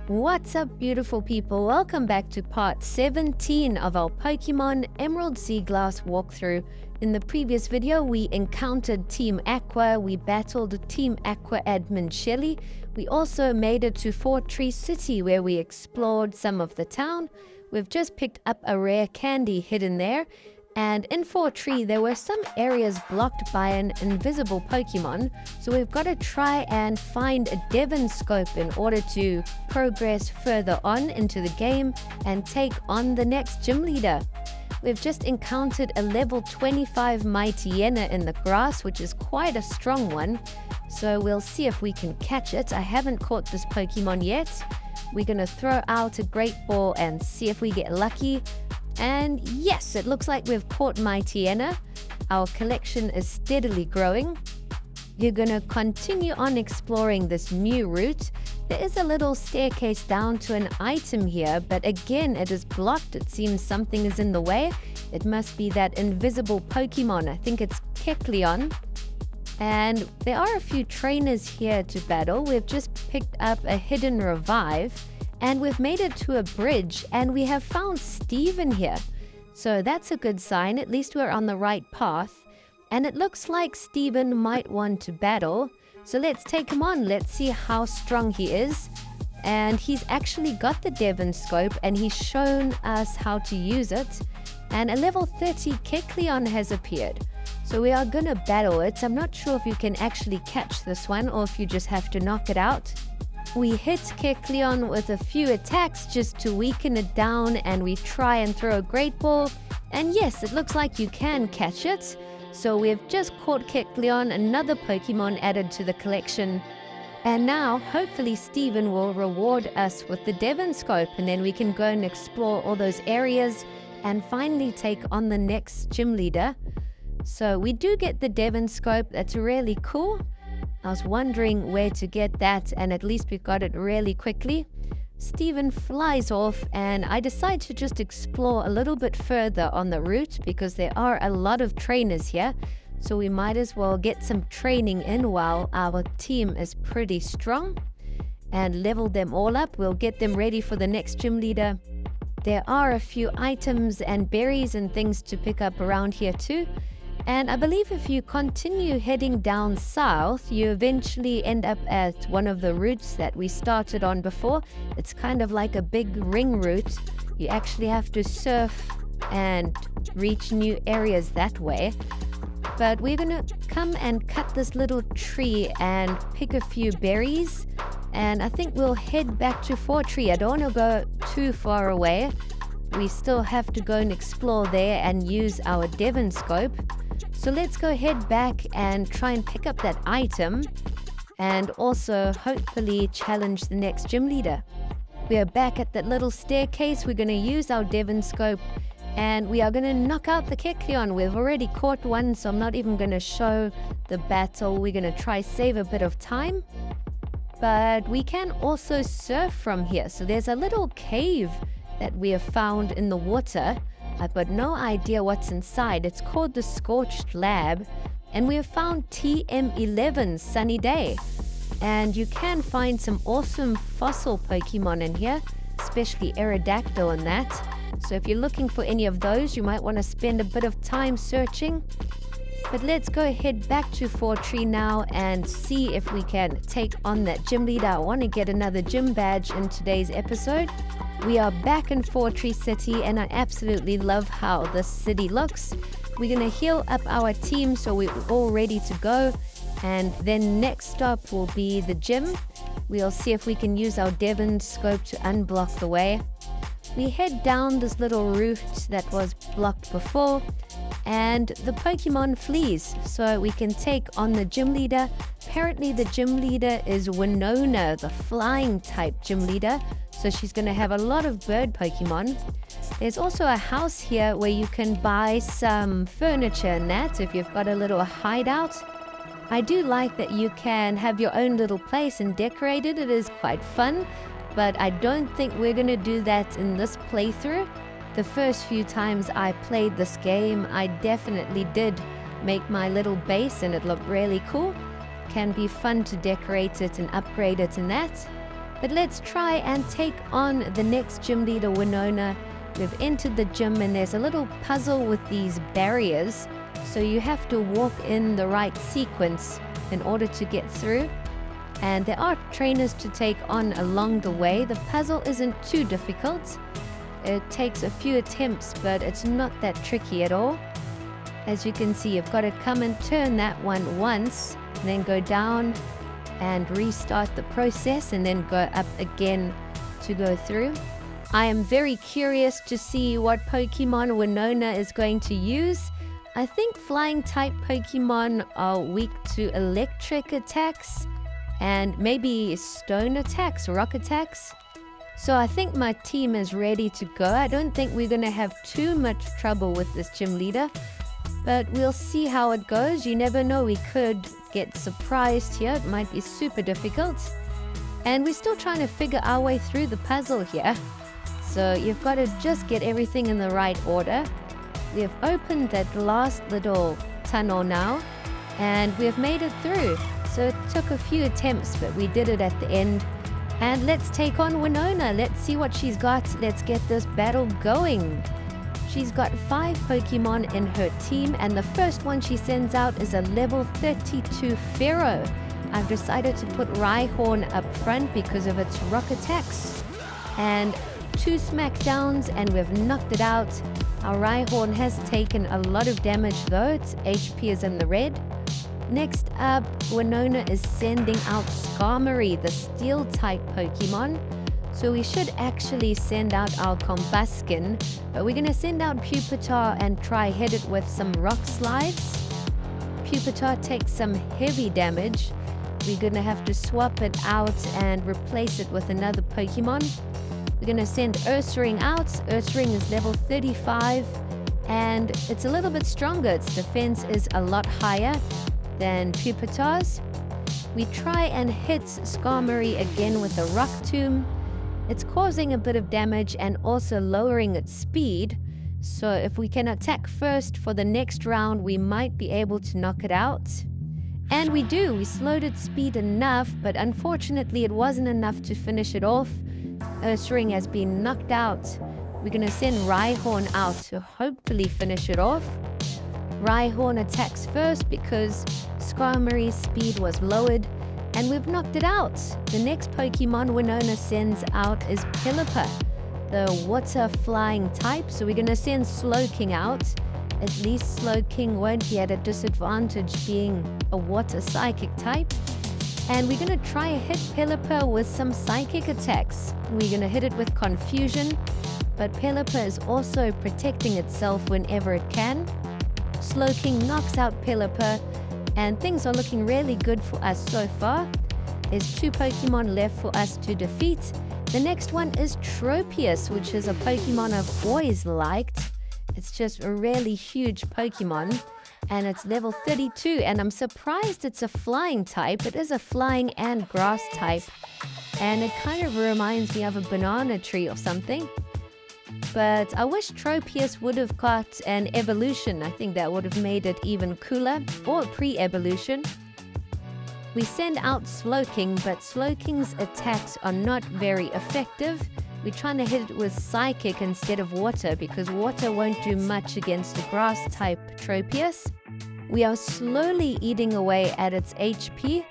What's up, beautiful people? Welcome back to part 17 of our Pokemon Emerald Seaglass walkthrough. In the previous video, we encountered Team Aqua, we battled Team Aqua admin Shelly. We also made it to Fortree City where we explored some of the town. We've just picked up a rare candy hidden there. And in Fortree, there were some areas blocked by an invisible Pokemon, so we've got to try and find a Devon Scope in order to progress further on into the game and take on the next gym leader. We've just encountered a level 25 Mightyena in the grass, which is quite a strong one, so we'll see if we can catch it. I haven't caught this Pokemon yet. We're going to throw out a Great Ball and see if we get lucky. And yes, it looks like we've caught Mightyena. Our collection is steadily growing. You're going to continue on exploring this new route. There is a little staircase down to an item here, but again, it is blocked. It seems something is in the way. It must be that invisible Pokemon. I think it's Kecleon. And there are a few trainers here to battle. We've just picked up a hidden revive. And we've made it to a bridge, and we have found Steven here. So that's a good sign. At least we're on the right path. And it looks like Steven might want to battle. So let's take him on. Let's see how strong he is. And he's actually got the Devon Scope, and he's shown us how to use it. And a level 30 Kecleon has appeared. So we are going to battle it. I'm not sure if you can actually catch this one or if you just have to knock it out. We hit Kecleon with a few attacks just to weaken it down, and we try and throw a Great Ball. And yes, it looks like you can catch it. So we've just caught Kecleon, another Pokemon added to the collection. And now, hopefully Steven will reward us with the Devon Scope, and then we can go and explore all those areas and finally take on the next gym leader. So we do get the Devon Scope. That's really cool. I was wondering where to get that, and at least we got it really quickly. Steven flies off, and I decide to just explore a little bit further on the route because there are a lot of trainers here. So we might as well get some training in while our team is pretty strong and level them all up. We'll get them ready for the next gym leader. There are a few items and berries and things to pick up around here too. And I believe if you continue heading down south, you eventually end up at one of the routes that we started on before. It's kind of like a big ring route. You actually have to surf and reach new areas that way. But we're going to come and cut this little tree and pick a few berries. And I think we'll head back to Fortree. I don't want to go too far away. We still have to go and explore there and use our Devon Scope. So let's go head back and try and pick up that item and also hopefully challenge the next gym leader. We are back at that little staircase. We're going to use our Devon Scope and we are going to knock out the Kecleon. We've already caught one, so I'm not even going to show the battle. We're going to try save a bit of time. But we can also surf from here. So there's a little cave that we have found in the water. I've got no idea what's inside. It's called the Scorched Lab, and we have found TM11 Sunny Day. And you can find some awesome fossil Pokemon in here, especially Aerodactyl and that. So if you're looking for any of those, you might want to spend a bit of time searching. But let's go head back to Fortree now and see if we can take on that gym leader. I want to get another gym badge in today's episode. We are back in Fortree City, and I absolutely love how this city looks. We're going to heal up our team so we're all ready to go. And then next stop will be the gym. We'll see if we can use our Devon Scope to unblock the way. We head down this little route that was blocked before, and the Pokemon flees, so we can take on the gym leader. Apparently the gym leader is Winona, the Flying Type gym leader, so she's going to have a lot of bird Pokemon. There's also a house here where you can buy some furniture and that if you've got a little hideout. I do like that you can have your own little place and decorate it. It is quite fun, but I don't think we're going to do that in this playthrough. The first few times I played this game, I definitely did make my little base and it looked really cool. can be fun to decorate it and upgrade it and that. But let's try and take on the next gym leader, Winona. We've entered the gym and there's a little puzzle with these barriers. So you have to walk in the right sequence in order to get through. And there are trainers to take on along the way. The puzzle isn't too difficult. It takes a few attempts, but it's not that tricky at all. As you can see, you've got to come and turn that one once, and then go down and restart the process, and then go up again to go through. I am very curious to see what Pokemon Winona is going to use. I think flying type Pokemon are weak to electric attacks and maybe stone attacks, rock attacks. So I think my team is ready to go. I don't think we're going to have too much trouble with this gym leader, but we'll see how it goes. You never know, we could get surprised here. It might be super difficult. And we're still trying to figure our way through the puzzle here. So you've got to just get everything in the right order. We've opened that last little tunnel now, and we've made it through. So it took a few attempts, but we did it at the end. And let's take on Winona. Let's see what she's got. Let's get this battle going. She's got 5 Pokemon in her team, and the first one she sends out is a level 32 Pharaoh. I've decided to put Rhyhorn up front because of its rock attacks. And 2 smackdowns, and we've knocked it out. Our Rhyhorn has taken a lot of damage though. Its HP is in the red. Next up, Winona is sending out Skarmory, the Steel-type Pokemon. So we should actually send out our Combuskin, but we're going to send out Pupitar and try hit it with some Rock Slides. Pupitar takes some heavy damage. We're going to have to swap it out and replace it with another Pokemon. We're going to send Ursaring out. Ursaring is level 35, and it's a little bit stronger. Its defense is a lot higher than Pupitar's. We try and hit Skarmory again with a Rock Tomb. It's causing a bit of damage and also lowering its speed. So if we can attack first for the next round, we might be able to knock it out. And we do. We slowed its speed enough, but unfortunately it wasn't enough to finish it off. Ursaring has been knocked out. We're going to send Rhyhorn out to hopefully finish it off. Rhyhorn attacks first because Skarmory's speed was lowered, and we've knocked it out. The next Pokemon Winona sends out is Pelipper, the water flying type. So we're going to send Slowking out. At least Slowking won't be at a disadvantage being a water psychic type. And we're going to try and hit Pelipper with some psychic attacks. We're going to hit it with Confusion, but Pelipper is also protecting itself whenever it can. Slowking knocks out Pelipper, and things are looking really good for us so far. There's 2 Pokemon left for us to defeat. The next one is Tropius, which is a Pokemon I've always liked. It's just a really huge Pokemon, and it's level 32, and I'm surprised it's a flying type. It is a flying and grass type, and it kind of reminds me of a banana tree or something. But I wish Tropius would have got an evolution. I think that would have made it even cooler, or a pre-evolution. We send out Slowking, but Slowking's attacks are not very effective. We're trying to hit it with Psychic instead of Water, because Water won't do much against the grass-type Tropius. We are slowly eating away at its HP,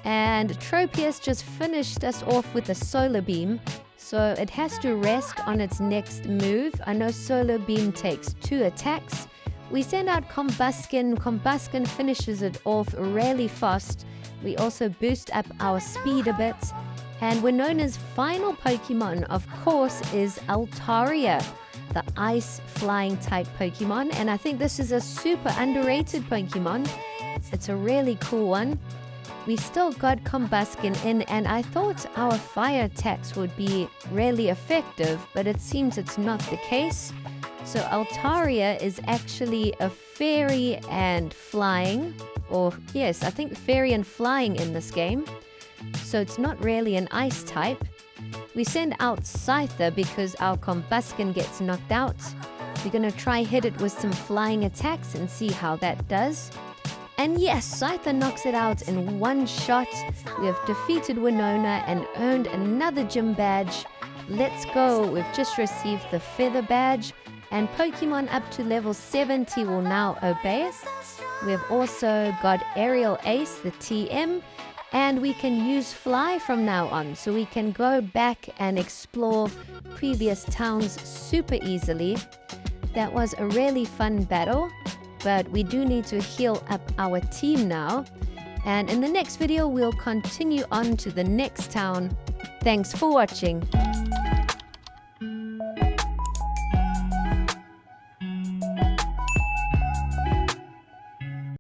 and Tropius just finished us off with a Solar Beam, so it has to rest on its next move. I know Solar Beam takes 2 attacks. We send out Combuskin. Combuskin finishes it off really fast. We also boost up our speed a bit. And Winona's final Pokemon, of course, is Altaria, the ice flying type Pokemon. And I think this is a super underrated Pokemon. It's a really cool one. We still got Combuskin in, and I thought our fire attacks would be really effective, but it seems it's not the case. So Altaria is actually a fairy and flying, or yes, I think fairy and flying in this game. So it's not really an ice type. We send out Scyther because our Combuskin gets knocked out. We're going to try hit it with some flying attacks and see how that does. And yes, Scyther knocks it out in one shot. We have defeated Winona and earned another gym badge. Let's go. We've just received the feather badge, and Pokemon up to level 70 will now obey. We've also got Aerial Ace, the TM, and we can use Fly from now on, so we can go back and explore previous towns super easily. That was a really fun battle, but we do need to heal up our team now. And in the next video, we'll continue on to the next town. Thanks for watching.